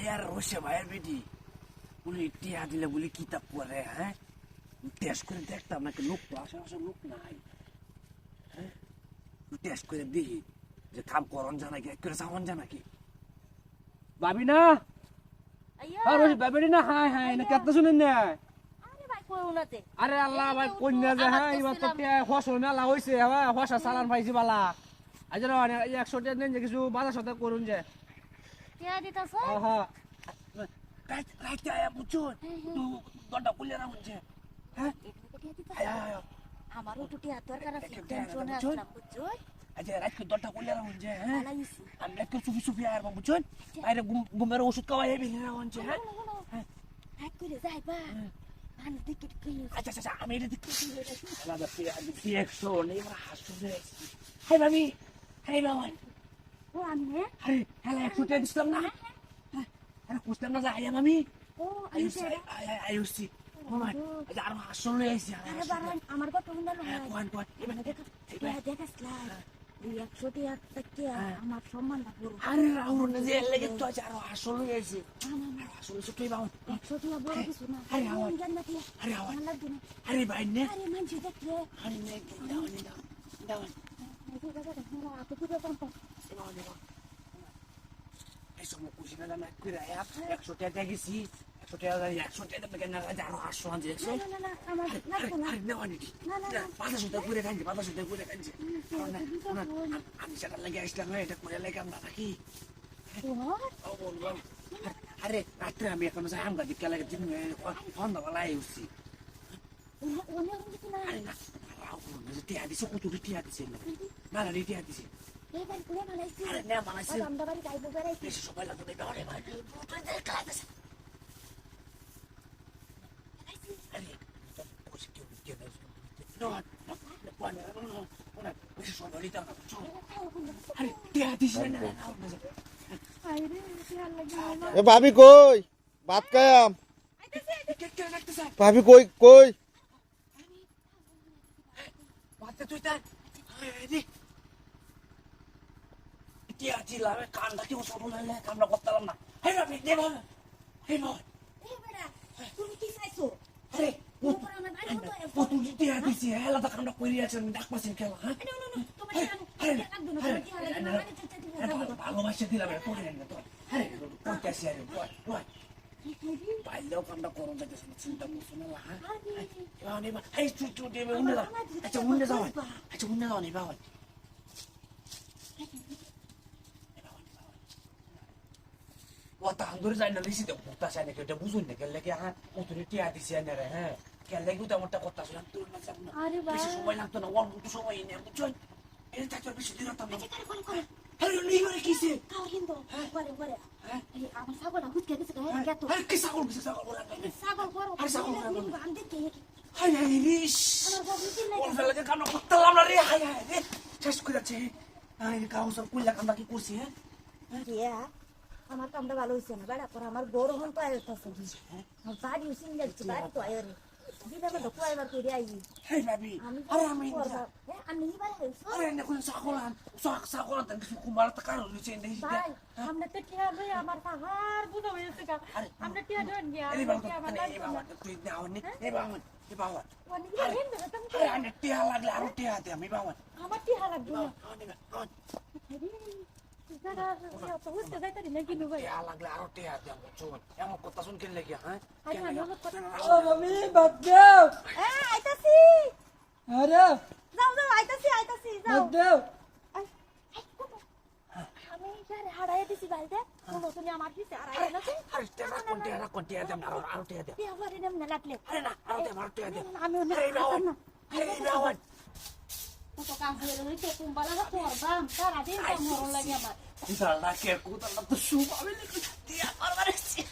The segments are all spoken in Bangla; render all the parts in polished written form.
ভাইয়ার রসে ভাইয়ের বেটি বলি টিয়া দিলে বলি কিতাব পড়ে, হ্যাঁ টেস্ট করে দেখতাম নাকি লোক তো আশেপাশে লোক নাই, হ্যাঁ টেস্ট করে দেখি যে কাম করন যা নাকি এক করে যাওয়ান যা নাকি। ভাবি না ভাবি না, হাই হাই না কেত শুনেন না। আরে আল্লাহ ভাই কন্যা যে, হ্যাঁ এবার তো ফসল মেলা হয়েছে, হ্যাঁ ফসা চালান পাইছি বালা। আজ 100 টাকা নেন যে কিছু বাজার সাথে করুন যে। হ্যাঁ রাইতে আয়া বুঝছো তো দরটা খুলে রাখুন যে, হ্যাঁ আমারও টুটি হাত দরকার আছে, টেনশনে আসলাম বুঝছো। আচ্ছা রাইতে দরটা খুলে রাখুন যে, হ্যাঁ আমি রাইতে সুফি সুফি আর বুঝছো বাইরে ঘুমের ওষুধ খাওয়াই বেরিয়ে রাখুন যে, হ্যাঁ হাত করে যাইবা মানুষ দেখে কি। আচ্ছা আচ্ছা আমি এটা দেখতেছি আলাদা দেখি 100 নেই আমার হাসুরে। হাই ভাবি, হাই বাবান ও আমি আরে হ্যাঁ 100 টাকা দিছিলাম না, আরে বুঝলাম না যে আয়া মামি ও আইউসি মামা আচ্ছা আর হাসুরে আইছি। আরে বাবা আমার কথা শুনলো না, কোন কোন এবারে দেখাস এই 100 টাকা আমার সম্মানটা পুরো। আরে রাহুল না যে লেগে তো আছে আর হাসুরে আইছি। হাসুরে ছোটই বাবা 100 টাকা বড় কিছু না। আরে আওয়াজ জান্নাতি আরে আওয়াজ লাগবে না। আরে ভাই নে আরে মানছি দেখলে আরে নে দাও দাও এই জায়গাটা না আপনি কি ব্যাপার তো এই সময় খুশি না না করে 100 টাকা গেছি 100 টাকা কেন না আর হাসু আনছে 100 না না আমার লাগবে না। আরে নেওয়া নিটি না 500 টাকা করে কানছে 500 টাকা করে কানছে আমি সেটা লাগে আসলাম এটা করে লাগে আমরা নাকি ও বললাম আরে রাত্রে আমি এখন যাই আমগা দিকে লাগে দিন ফোন দাও লাই উঠছি ওনে কিছু না। আরে না রাহুল না টিয়া দিছে কত টিয়া দিছে না না টিয়া দিছে এই বাড়ি পুরো বানাইছি। আরে না বানাইছে আমরা বাড়ি যাইবো বেড়াইছি। বেশি সময় লাগবে না আরে ভাই তুই দেখ লাগছে আরে খুশি কেউ না না বেশি সময় দিতে না আরে টিয়া দিছে না আইরে খেয়াল লাগে এ ভাবি কই ভাত খায়াম ভাবি কই কই বাতে তুই তা আরে টিয়া দিলা কানটা কি সব বলে কামলা করতাম না হে ভাবি দে ভাই হে ভাই এই বেটা তুমি কি চাইছো? আরে উপর আমার বাড়ি মতো কত টিয়া দিছি হেলা তা কামটা কইরি আছে ডাক পাছেন খেলা হ্যাঁ তোমার লাগবে না তোমার কি লাগে না মানে চাইতে দিবে। ভালোবাসা দিলাম করে না তো আরে কইতাছি আরে বয় বাইরেও কামটা করুন যাতে চিন্তা করছো না হ্যাঁ এই চুচু দেবে উন্নে যাও আচ্ছা উন্নে যাও আচ্ছা উন্নে যাও নি বাবা ওটা আন্দরে যাই না লিসি তো পুতা সাই না কেটে বুঝুন না কেলে কি হ্যাঁ ওতরে টিয়া দিছি না রে হ্যাঁ কেলে গুতা মোটা কথা শুনলাম তোর না যাব না আরে বাবা বেশি সময় লাগতো না ওর মতো সময় নেই বুঝছো এই তার বেশি দিন তো না করে আরে নিই করে কিসে কাও হিন্দো করে এই আমার ছাগলটা হুটকে গেছে কত আরে কি ছাগল বলা ছাগল বড় আরে ছাগল বড় আমি দেখতে হাই হাই রিস আমার বাবু কি লাগে ওর ফেলে কাম করতাম না রে হাই হাই রে শেষ করে যাচ্ছে আরে কাউ সব কইলা কামটা কি করছি হ্যাঁ রিয়া আমার কামটা ভালো হইছে না বেড়া পর আমার বড় হন তো আইতাছে আমার বাড়ি উসিন যাচ্ছে বাড়ি তো আইরে দিদা তো কয়বার কইরে আইবি হেই ভাবি আরে আমি আমি নিবার হইছো আরে না কোন সাকোলান তার কিছু কুমার তা কারণ হইছে নেই ভাই আমরা তো টিয়া লই আমার পাহাড় বুঝা হইছে কা আমরা টিয়া ধর নিয়া এই বাবা এই বাবা তুই দাও নি এই বাবা আরে আনে টিয়া লাগলে আর টিয়া দে আমি বাবা আমার টিয়া লাগবে না আনে দাদা তো হইছে যাইতারি নাকি নো ভাই টিয়া লাগলে আর টিয়া দে আমি চোন এমন কথা শুন কেন লাগি হ্যাঁ আরে আমার কথা ও মামি বাদ দাও আইতাছি আরে যাও আইতাছি যাও বাদ দাও আমি যারে হারাই দিছি বাইরে কোন তুমি আমার পিছে হারাই না আরে টিয়া দে আর টিয়া দে টিয়া ভরে নেম না লাগলে আরে না আর টিয়া দে আমি অন্য এই বাবা এই বাবা তো কাম হয়ে রইছে কুম্বালা না করবাম সারা দিন কাম হল লাগে আমার ইসালা কে কুতালা তো শুভ আমি লিখে টিয়া করবার আছে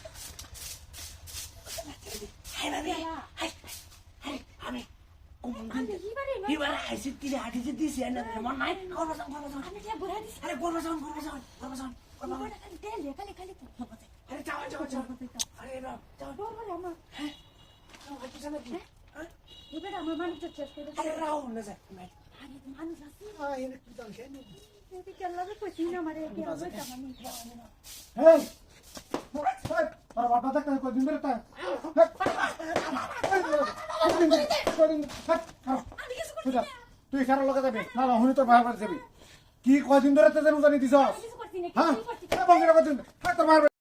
হাই ভাবি হাই আমি এবার আইসি তিরে হাঁটিতে দিছি না মন নাই করবা যাও আমি টিয়া ভরে দিছি আরে করবা যাও খালি আরে যাও আরে যাও বলে আমার হ্যাঁ হাঁটি যাবে হ্যাঁ এবার আমার মানুষ চেষ্টা করে আরে রাও না যায় আরে মানুষ আছে এনে কি দাল খেয়ে এই কেন লাগে কইছি না মারে কি হবে তামানি হেই বাবা দেখতে কদিন ধরে তাই তুই খারাপ লগে যাবি না না হুনি তোর ভাই যাবি কি কদিন ধরে তো জানি দিছ কিছু করছি না হ্যাঁ কিছু করছি কদিন তোর ভাই